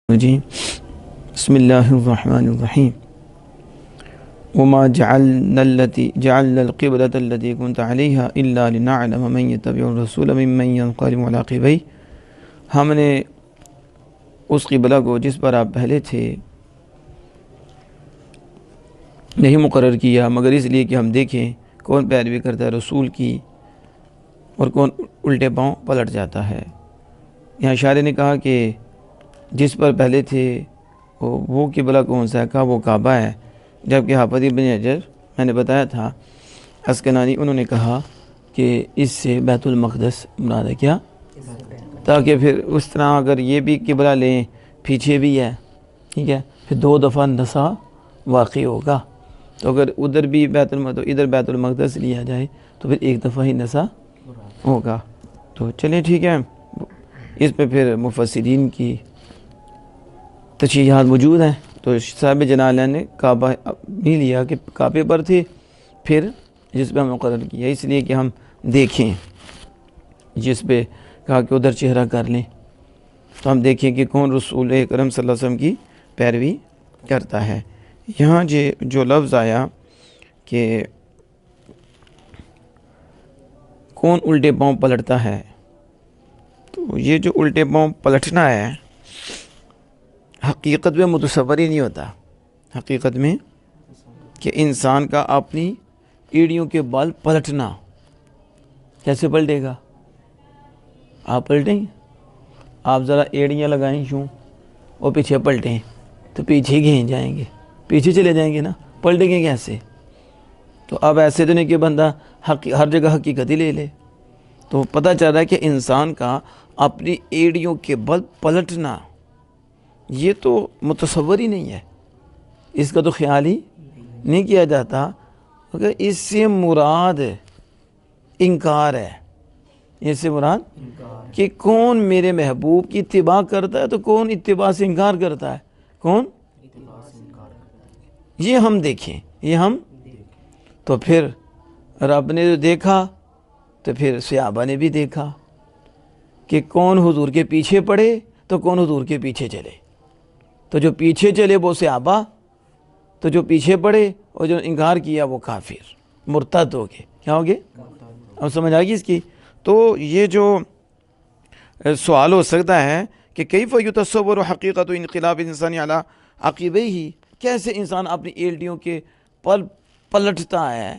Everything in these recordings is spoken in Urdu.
جی بسم اللہ الرحمن الرحیم وما جعلنا القبلة التي كنت عليها الا لنعلم من يتبع الرسول ممن ينقلب على عقبيه۔ ہم نے اس قبلہ کو جس پر آپ پہلے تھے نہیں مقرر کیا مگر اس لیے کہ ہم دیکھیں کون پیروی کرتا ہے رسول کی اور کون الٹے پاؤں پلٹ جاتا ہے۔ یہاں شاعر نے کہا کہ جس پر پہلے تھے وہ قبلہ کون سا ہے، کہا وہ کعبہ ہے، جبکہ حافظ ابن حجر میں نے بتایا تھا اسکنانی انہوں نے کہا کہ اس سے بیت المقدس مراد ہے۔ کیا؟ تاکہ پھر اس طرح اگر یہ بھی قبلہ لیں پیچھے بھی ہے، ٹھیک ہے، پھر دو دفعہ نسا واقع ہوگا، تو اگر ادھر بھی ادھر بیت المقدس لیا جائے تو پھر ایک دفعہ ہی نسا ہوگا۔ تو چلیں ٹھیک ہے، اس پہ پھر مفسرین کی تشریحات موجود ہیں۔ تو صاحب جلالہ نے کعبہ بھی لیا کہ کعبے پر تھے، پھر جس پہ ہم مقرر کیا اس لیے کہ ہم دیکھیں، جس پہ کہا کہ ادھر چہرہ کر لیں تو ہم دیکھیں کہ کون رسول اکرم صلی اللہ علیہ وسلم کی پیروی کرتا ہے۔ یہاں جو لفظ آیا کہ کون الٹے پاؤں پلٹتا ہے، تو یہ جو الٹے پاؤں پلٹنا ہے حقیقت میں متصور ہی نہیں ہوتا۔ حقیقت میں کہ انسان کا اپنی ایڑیوں کے بال پلٹنا، کیسے پلٹے گا؟ آپ پلٹیں، آپ ذرا ایڑیاں لگائیں یوں اور پیچھے پلٹیں تو پیچھے گھیں جائیں گے، پیچھے چلے جائیں گے نا، پلٹیں گے کیسے؟ تو اب ایسے تو نہیں کہ بندہ ہر جگہ حقیقت ہی لے لے۔ تو پتہ چل رہا ہے کہ انسان کا اپنی ایڑیوں کے بل پلٹنا یہ تو متصور ہی نہیں ہے، اس کا تو خیال ہی نہیں کیا جاتا، مگر اس سے مراد انکار ہے۔ اس سے مراد کہ کون میرے محبوب کی اتباع کرتا ہے تو کون اتباع سے انکار کرتا ہے، کون؟ یہ ہم دیکھیں، یہ ہم تو پھر رب نے جو دیکھا تو پھر صحابہ نے بھی دیکھا کہ کون حضور کے پیچھے پڑے تو کون حضور کے پیچھے چلے۔ تو جو پیچھے چلے وہ صحابہ، تو جو پیچھے پڑے اور جو انکار کیا وہ کافر مرتد ہو گئے۔ کیا ہو گئے؟ اب سمجھ آ گئی اس کی؟ تو یہ جو سوال ہو سکتا ہے کہ کیف یتصور حقیقت انقلاب انسانی علی عقبیہ، کیسے انسان اپنی ایڑیوں کے پلٹتا ہے،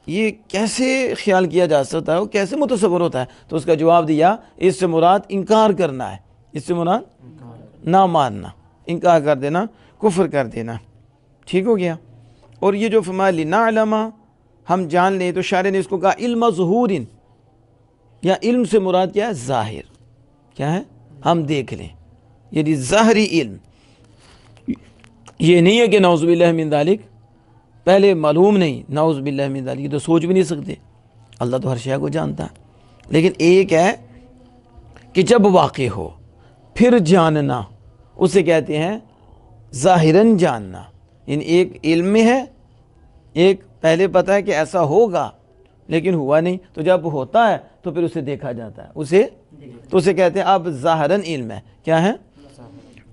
یہ کیسے خیال کیا جا سکتا ہے، وہ کیسے متصور ہوتا ہے؟ تو اس کا جواب دیا اس سے مراد انکار کرنا ہے، اس سے مراد نہ ماننا، انکار کر دینا، کفر کر دینا، ٹھیک ہو گیا۔ اور یہ جو فرمایا لنعلم، ہم جان لیں، تو شاعر نے اس کو کہا علم ظہور، یا علم سے مراد کیا ہے؟ ظاہر، کیا ہے؟ ہم دیکھ لیں، یعنی ظاہری علم، یہ نہیں ہے کہ نعوذ باللہ من ذالک پہلے معلوم نہیں، نعوذ باللہ من ذالک تو سوچ بھی نہیں سکتے، اللہ تو ہر شے کو جانتا ہے، لیکن ایک ہے کہ جب واقع ہو پھر جاننا، اسے کہتے ہیں ظاہراً جاننا، یعنی ایک علم میں ہے، ایک پہلے پتہ ہے کہ ایسا ہوگا لیکن ہوا نہیں، تو جب ہوتا ہے تو پھر اسے دیکھا جاتا ہے، اسے کہتے ہیں اب ظاہراً علم ہے، کیا ہے؟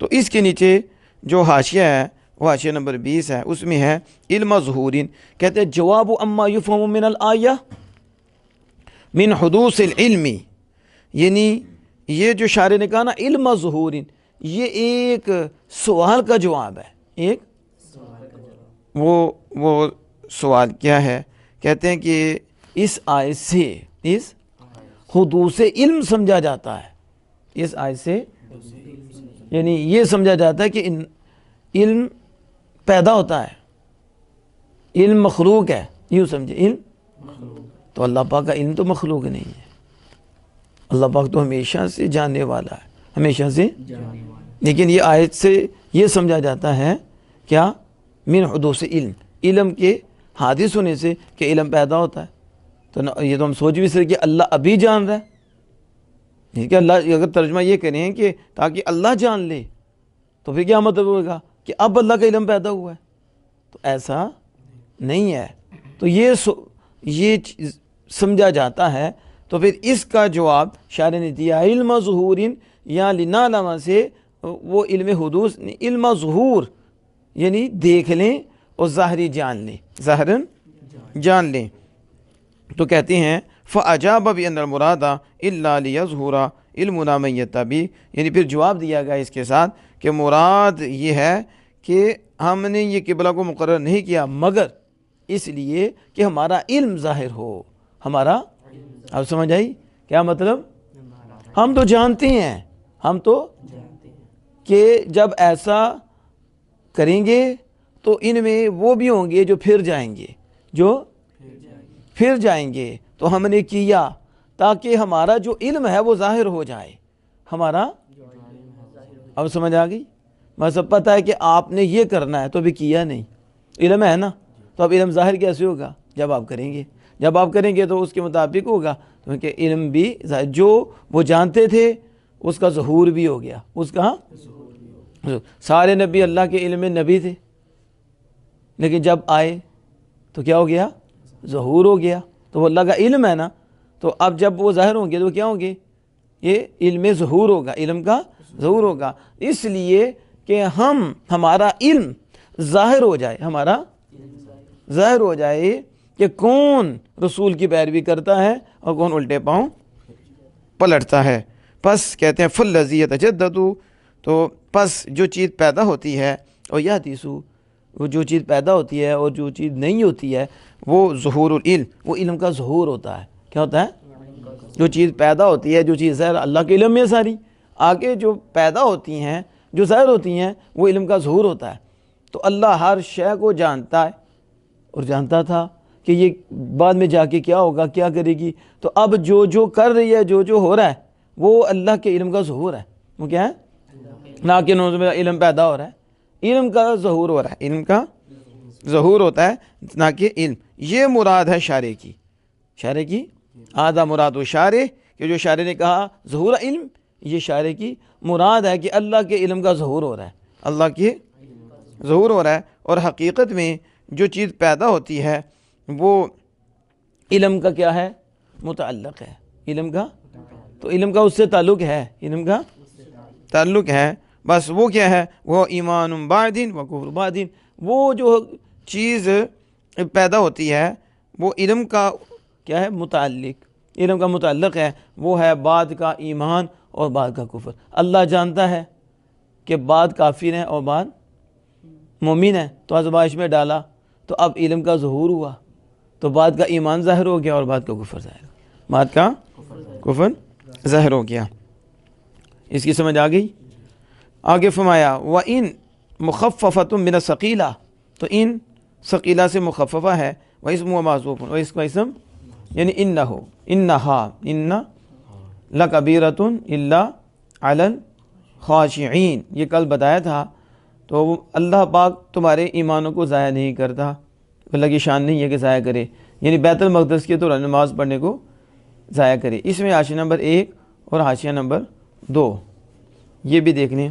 تو اس کے نیچے جو حاشیہ ہے وہ حاشیہ نمبر 20 ہے، اس میں ہے علم ظہورین، کہتے ہیں جواب اما یفہم من الآیہ من حدوث العلم، یعنی یہ جو شاعر نے کہا نا علم ظہورین، یہ ایک سوال کا جواب ہے، ایک وہ سوال کیا ہے؟ کہتے ہیں کہ اس آیت سے اس حدوث علم سمجھا جاتا ہے، اس آیت سے یعنی یہ سمجھا جاتا ہے کہ علم پیدا ہوتا ہے، علم مخلوق ہے، یوں سمجھے، علم تو اللہ پاک کا علم تو مخلوق نہیں ہے، اللہ پاک تو ہمیشہ سے جاننے والا ہے، ہمیشہ سے، لیکن یہ آیت سے یہ سمجھا جاتا ہے کیا؟ من حدوث علم، علم کے حادث ہونے سے کہ علم پیدا ہوتا ہے، تو یہ تو ہم سوچ بھی سکتے کہ اللہ ابھی جان رہا ہے، ٹھیک ہے، اللہ اگر ترجمہ یہ کریں کہ تاکہ اللہ جان لے تو پھر کیا مطلب ہوگا کہ اب اللہ کا علم پیدا ہوا ہے، تو ایسا نہیں ہے، تو یہ سمجھا جاتا ہے، تو پھر اس کا جواب شاعر نے دیا علم ظہور یا لنعلم سے وہ علم حدوث نہیں، علم ظہور یعنی دیکھ لیں اور ظاہری جان لیں، ظاہراً جان لیں. تو کہتے ہیں فَأَجَابَ بِأَنَّ الْمُرَادَ إِلَّا لِيَظْهُرَ عِلْمُنَا مَن يَتَّبِعُ، یعنی پھر جواب دیا گیا اس کے ساتھ کہ مراد یہ ہے کہ ہم نے یہ قبلہ کو مقرر نہیں کیا مگر اس لیے کہ ہمارا علم ظاہر ہو. ہمارا، اب سمجھ آئی کیا مطلب؟ ہم تو جانتے ہیں، ہم تو کہ جب ایسا کریں گے تو ان میں وہ بھی ہوں گے جو پھر جائیں گے، جو پھر جائیں گے. تو ہم نے کیا تاکہ ہمارا جو علم ہے وہ ظاہر ہو جائے. ہمارا، اب سمجھ آ گئی؟ مطلب پتہ ہے کہ آپ نے یہ کرنا ہے تو ابھی کیا نہیں، علم ہے نا، تو اب علم ظاہر کیسے ہوگا؟ جب آپ کریں گے. جب آپ کریں گے تو اس کے مطابق ہوگا، کیونکہ علم بھی جو وہ جانتے تھے اس کا ظہور بھی ہو گیا. اس کا سارے نبی اللہ کے علم میں نبی تھے، لیکن جب آئے تو کیا ہو گیا؟ ظہور ہو گیا. تو وہ اللہ کا علم ہے نا، تو اب جب وہ ظاہر ہوں گے تو کیا ہوں گے؟ یہ علم ظہور ہوگا، علم کا ظہور ہوگا. اس لیے کہ ہمارا علم ظاہر ہو جائے، ہمارا ظاہر ہو جائے کہ کون رسول کی پیروی کرتا ہے اور کون الٹے پاؤں پلٹتا ہے. پس کہتے ہیں فَالَّذِي يَتَجَدَّدُ، تو پس جو چیز پیدا ہوتی ہے اور یحدثُ، وہ جو چیز پیدا ہوتی ہے اور جو چیز نہیں ہوتی ہے وہ ظہور العلم، وہ علم کا ظہور ہوتا ہے. کیا ہوتا ہے؟ جو چیز پیدا ہوتی ہے، جو چیز ظاہر اللہ کے علم میں ساری، آگے جو پیدا ہوتی ہیں جو ظاہر ہوتی ہیں وہ علم کا ظہور ہوتا ہے. تو اللہ ہر شے کو جانتا ہے اور جانتا تھا کہ یہ بعد میں جا کے کیا ہوگا، کیا کرے گی. تو اب جو کر رہی ہے، جو ہو رہا ہے وہ اللہ کے علم کا ظہور ہے. وہ کیا ہے؟ نہ کہ علم پیدا ہو رہا ہے، علم کا ظہور ہو رہا ہے، علم کا ظہور ہوتا ہے نہ کہ علم. یہ مراد ہے شارع کی، شارع کی آدھا مراد و شارع، کہ جو شارع نے کہا ظہور علم، یہ شارع کی مراد ہے کہ اللہ کے علم کا ظہور ہو رہا ہے، اللہ کے ظہور ہو رہا ہے. اور حقیقت میں جو چیز پیدا ہوتی ہے وہ علم کا کیا ہے؟ متعلق ہے. علم کا، تو علم کا اس سے تعلق ہے، علم کا تعلق ہے. بس وہ کیا ہے؟ وہ ایمان بعد و کفر بعد. وہ جو چیز پیدا ہوتی ہے وہ علم کا کیا ہے؟ متعلق، علم کا متعلق ہے. وہ ہے بعد کا ایمان اور بعد کا کفر. اللہ جانتا ہے کہ بعد کافر ہیں اور بعد مومن ہیں، تو آزمائش میں ڈالا تو اب علم کا ظہور ہوا، تو بعد کا ایمان ظاہر ہو گیا اور بعد کا کفر ظاہر ہو گیا، بعد کا کفر ظاہر ہو گیا. اس کی سمجھ آ گئی؟ آگے فرمایا وَإِن مُخَفَّفَةٌ مِّنَ الثَّقِيلَةِ، تو ان ثقیلہ سے مخففہ ہے. وَإِسْمُ وَمَعْزُوفٌ، اور اس کا اسم یعنی إِنَّ لَكَبِيرَةٌ إِلَّا عَلَى الْخَاشِعِينَ، یہ کل بتایا تھا. تو اللہ پاک تمہارے ایمانوں کو ضائع نہیں کرتا، اللہ کی شان نہیں ہے کہ ضائع کرے، یعنی بیت المقدس کی تو نماز پڑھنے کو ضائع کرے. اس میں حاشیہ نمبر 1 اور حاشیہ نمبر 2 یہ بھی دیکھ لیں.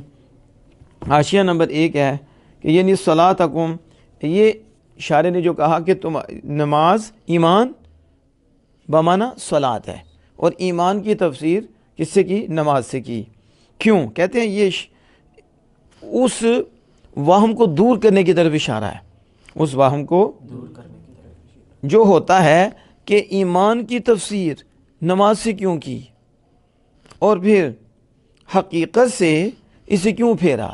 حاشیہ نمبر 1 ہے کہ یعنی صلاتکم، یہ شارع نے جو کہا کہ تم نماز ایمان بمعنی صلات ہے، اور ایمان کی تفسیر کس سے کی؟ نماز سے کی. کیوں کہتے ہیں؟ یہ اس وہم کو دور کرنے کی طرف اشارہ ہے. اس وہم کو دور کرنے کی طرف جو ہوتا ہے کہ ایمان کی تفسیر نماز سے کیوں کی، اور پھر حقیقت سے اسے کیوں پھیرا.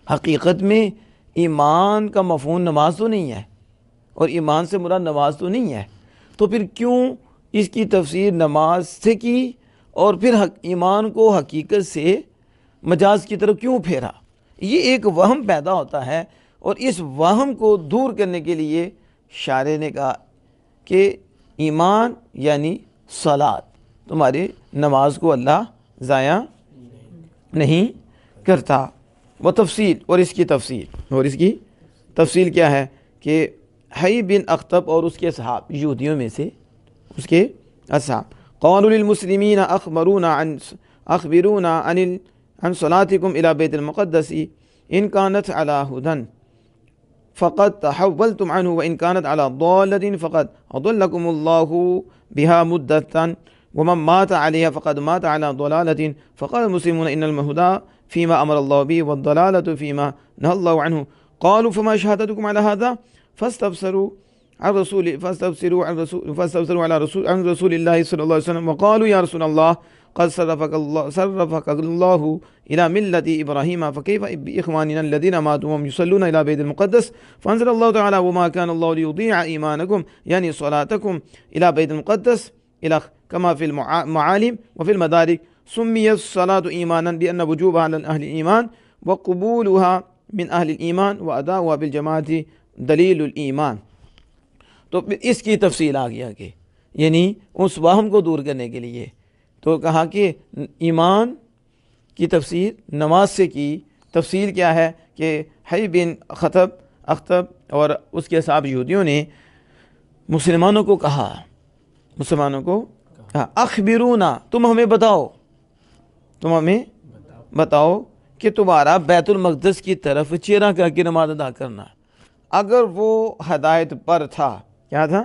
حقیقت میں ایمان کا مفہوم نماز تو نہیں ہے، اور ایمان سے مراد نماز تو نہیں ہے، تو پھر کیوں اس کی تفسیر نماز سے کی، اور پھر ایمان کو حقیقت سے مجاز کی طرف کیوں پھیرا. یہ ایک وہم پیدا ہوتا ہے، اور اس وہم کو دور کرنے کے لیے شارع نے کہا کہ ایمان یعنی صلات، تمہاری نماز کو اللہ ضائع نہیں کرتا. وہ تفصیل، اور اس کی تفصیل کیا ہے کہ حی بن اخطب اور اس کے اصحاب، یہودیوں میں سے اس کے اصحاب، قالوا للمسلمین اخبرونا عن صلاتکم الى بیت المقدس ان كانت على هدى فقد تحولتم عنه وان كانت على ضالة فقد اضلكم الله بها مدة ومن مات عليها فقد مات على ضلالة. فقال المسلمون ان الهدى فيما أمر الله به والضلالة فيما نهى الله عنه. قالوا فما شهادتكم على هذا فاستبصروا عن رسول الله صلى الله عليه وسلم وقالوا يا رسول الله قد صرفك الله إلى ملة إبراهيم فكيف بإخواننا الذين ماتوا وهم يصلون إلى بيت المقدس. فأنزل الله تعالى وما كان الله ليضيع إيمانكم يعني صلاتكم إلى بيت المقدس إلى كما في المعالم وفي المدارك. سميت الصلاة إيمانا لأن وجوبها على أهل الإيمان وقبولها من أهل الإيمان وأداؤها بالجماعة دلیل الایمان. تو اس کی تفصیل آ گیا کہ یعنی اس وہم کو دور کرنے کے لیے تو کہا کہ ایمان کی تفسیر نماز سے کی. تفسیر کیا ہے کہ حی بن اخطب اور اس کے صاحب یہودیوں نے مسلمانوں کو کہا اخبرونا تم ہمیں بتاؤ کہ تمہارا بیت المقدس کی طرف چہرہ کر کے نماز ادا کرنا اگر وہ ہدایت پر تھا. کیا تھا؟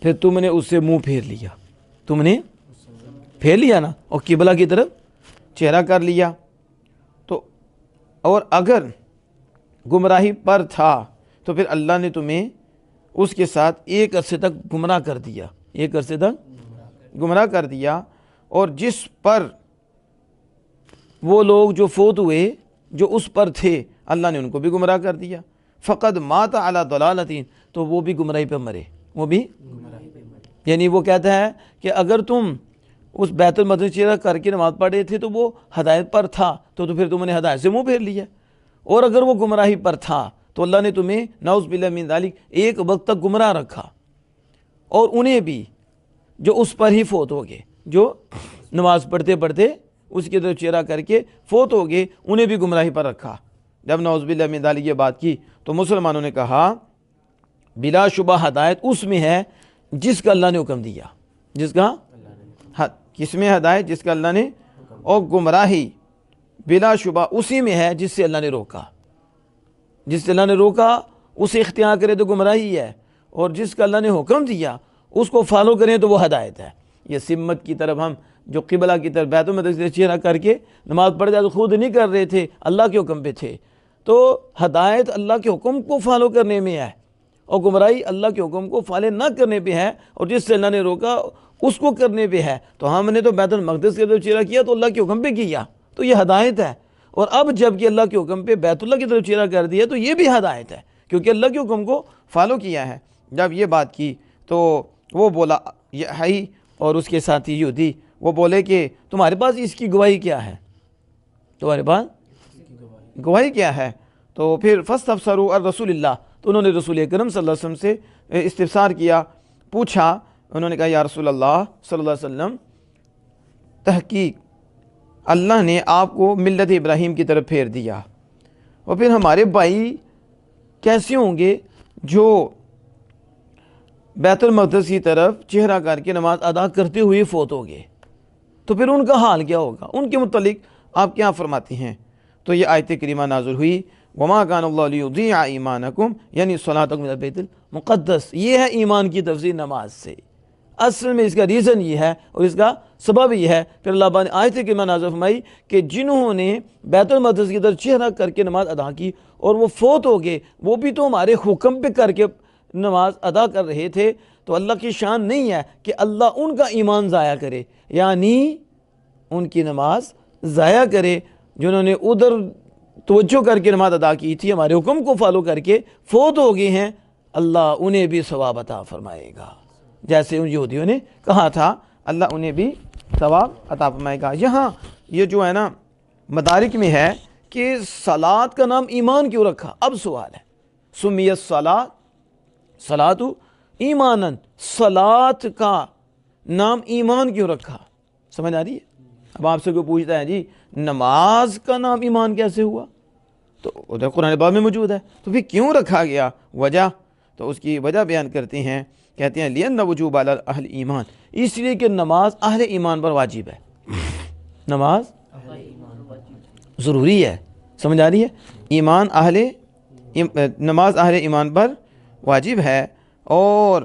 پھر تم نے اس سے منہ پھیر لیا. تم نے پھیر لیا نا اور قبلہ کی طرف چہرہ کر لیا. تو اور اگر گمراہی پر تھا تو پھر اللہ نے تمہیں اس کے ساتھ ایک عرصے تک گمراہ کر دیا. اور جس پر وہ لوگ جو فوت ہوئے جو اس پر تھے اللہ نے ان کو بھی گمراہ کر دیا. فقد مات علی ضلالۃ تو وہ بھی گمراہی پہ مرے. یعنی وہ کہتا ہے کہ اگر تم اس بیت المقدس چہرہ کر کے نماز پڑھ رہے تھے تو وہ ہدایت پر تھا تو پھر تم نے ہدایت سے منہ پھیر لیا. اور اگر وہ گمراہی پر تھا تو اللہ نے تمہیں نعوذ باللہ من ذالک ایک وقت تک گمراہ رکھا. اور انہیں بھی جو اس پر ہی فوت ہو گئے جو نماز پڑھتے اس کی طرف چہرہ کر کے فوت ہو گئے انہیں بھی گمراہی پر رکھا. جب نعوذ باللہ من ذالک یہ بات کی تو مسلمانوں نے کہا بلا شبہ ہدایت اس میں ہے جس کا اللہ نے حکم دیا. کس میں ہدایت؟ جس کا اللہ نے. اور گمراہی بلا شبہ اسی میں ہے جس سے اللہ نے روکا. جس سے اللہ نے روکا اسے اختیار کرے تو گمراہی ہے اور جس کا اللہ نے حکم دیا اس کو فالو کریں تو وہ ہدایت ہے. یہ سمت کی طرف ہم جو قبلہ کی طرف بیت المقدس سے چہرہ کر کے نماز پڑھ جائے تو خود نہیں کر رہے تھے اللہ کے حکم پہ تھے. تو ہدایت اللہ کے حکم کو فالو کرنے میں ہے اور گمراہی اللہ کے حکم کو فالو نہ کرنے پہ ہے اور جس سے اللہ نے روکا اس کو کرنے پہ ہے. تو ہم نے تو بیت المقدس کی طرف چہرہ کیا تو اللہ کے حکم پہ کیا تو یہ ہدایت ہے. اور اب جب کہ اللہ کے حکم پہ بیت اللہ کی طرف چہرہ کر دیا تو یہ بھی ہدایت ہے کیونکہ اللہ کے حکم کو فالو کیا ہے. جب یہ بات کی تو وہ بولا یہ اور اس کے ساتھی یہودی وہ بولے کہ تمہارے پاس اس کی گواہی کیا ہے؟ گواہی کیا ہے؟ تو پھر فاستفسروا عن رسول اللہ تو انہوں نے رسول اکرم صلی اللہ علیہ وسلم سے استفسار کیا پوچھا. انہوں نے کہا یا رسول اللہ صلی اللہ علیہ وسلم تحقیق اللہ نے آپ کو ملت ابراہیم کی طرف پھیر دیا اور پھر ہمارے بھائی کیسے ہوں گے جو بیت المقدس کی طرف چہرہ کر کے نماز ادا کرتے ہوئے فوت ہو گئے تو پھر ان کا حال کیا ہوگا؟ ان کے متعلق آپ کیا فرماتے ہیں؟ تو یہ آیت کریمہ نازل ہوئی وما کان اللہ لیضیع ایمانکم یعنی صلاتکم الی البیت المقدس. یہ ہے ایمان کی تفسیر نماز سے. اصل میں اس کا ریزن یہ ہے اور اس کا سبب یہ ہے. پھر اللہ نے آیت کریمہ نازل فرمائی کہ جنہوں نے بیت المقدس کی طرف چہرہ کر کے نماز ادا کی اور وہ فوت ہو گئے وہ بھی تو ہمارے حکم پہ کر کے نماز ادا کر رہے تھے. تو اللہ کی شان نہیں ہے کہ اللہ ان کا ایمان ضائع کرے یعنی ان کی نماز ضائع کرے. جنہوں نے ادھر توجہ کر کے نماز ادا کی تھی ہمارے حکم کو فالو کر کے فوت ہو گئے ہیں اللہ انہیں بھی ثواب عطا فرمائے گا. جیسے ان یہودیوں نے کہا تھا اللہ انہیں بھی ثواب عطا فرمائے گا. یہاں یہ جو ہے نا مدارک میں ہے کہ صلات کا نام ایمان کیوں رکھا؟ اب سوال ہے سمیت صلات ایمانن صلات کا نام ایمان کیوں رکھا؟ سمجھ آ رہی ہے؟ اب آپ سے کوئی پوچھتا ہے جی نماز کا نام ایمان کیسے ہوا تو ادھر قرآن پاک میں موجود ہے تو پھر کیوں رکھا گیا؟ وجہ تو اس کی وجہ بیان کرتے ہیں کہتے ہیں لِأَنَّ وُجُوبَ عَلَى اہل ایمان اس لیے کہ نماز اہل ایمان پر واجب ہے. نماز ضروری ہے. سمجھ آ رہی ہے؟ نماز اہل ایمان پر واجب ہے اور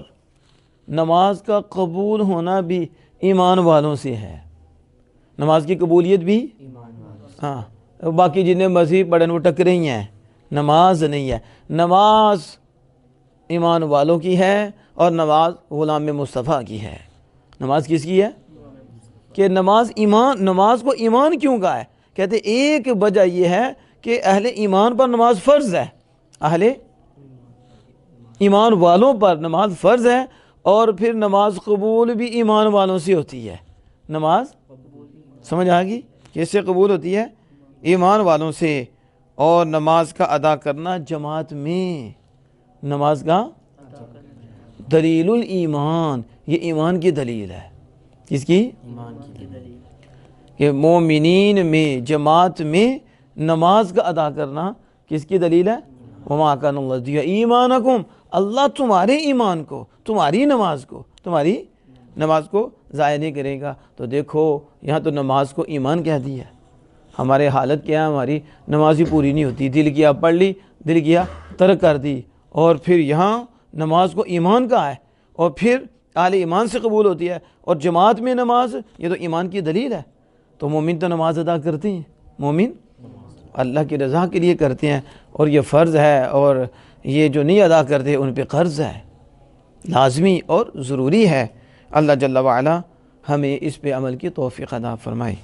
نماز کا قبول ہونا بھی ایمان والوں سے ہے. نماز کی قبولیت بھی ہاں باقی جنہیں مذہب پڑھن وہ ٹکرے ہی ہیں، نماز نہیں ہے۔ نماز ایمان والوں کی ہے اور نماز غلام مصطفیٰ کی ہے۔ نماز کس کی ہے؟ کہ نماز کو ایمان کیوں کہا ہے؟ کہتے ایک وجہ یہ ہے کہ اہل ایمان پر نماز فرض ہے، اہل ایمان والوں پر نماز فرض ہے، اور پھر نماز قبول بھی ایمان والوں سے ہوتی ہے۔ نماز سمجھ آ گئی؟ کس سے قبول ہوتی ہے؟ ایمان والوں سے۔ اور نماز کا ادا کرنا جماعت میں، نماز کا دلیل الایمان، یہ ایمان کی دلیل ہے۔ کس کی؟ ایمان کی دلیل۔ کہ مومنین میں جماعت میں نماز کا ادا کرنا کس کی دلیل ہے؟ وَمَا كَانَ اللَّهُ لِيُضِيعَ ایمانکم، اللہ تمہارے ایمان کو، تمہاری نماز کو ضائع نہیں کرے گا۔ تو دیکھو یہاں تو نماز کو ایمان کہہ دیا ہے۔ ہمارے حالت کیا ہے؟ ہماری نماز ہی پوری نہیں ہوتی، دل کیا پڑھ لی، دل کیا ترک کر دی، اور پھر یہاں نماز کو ایمان کہا ہے، اور پھر اہل ایمان سے قبول ہوتی ہے، اور جماعت میں نماز یہ تو ایمان کی دلیل ہے۔ تو مومن تو نماز ادا کرتے ہیں، مومن اللہ کی رضا کے لیے کرتے ہیں، اور یہ فرض ہے، اور یہ جو نہیں ادا کرتے ان پہ قرض ہے، لازمی اور ضروری ہے۔ اللہ جل وعلا ہمیں اس پہ عمل کی توفیق عطا فرمائے۔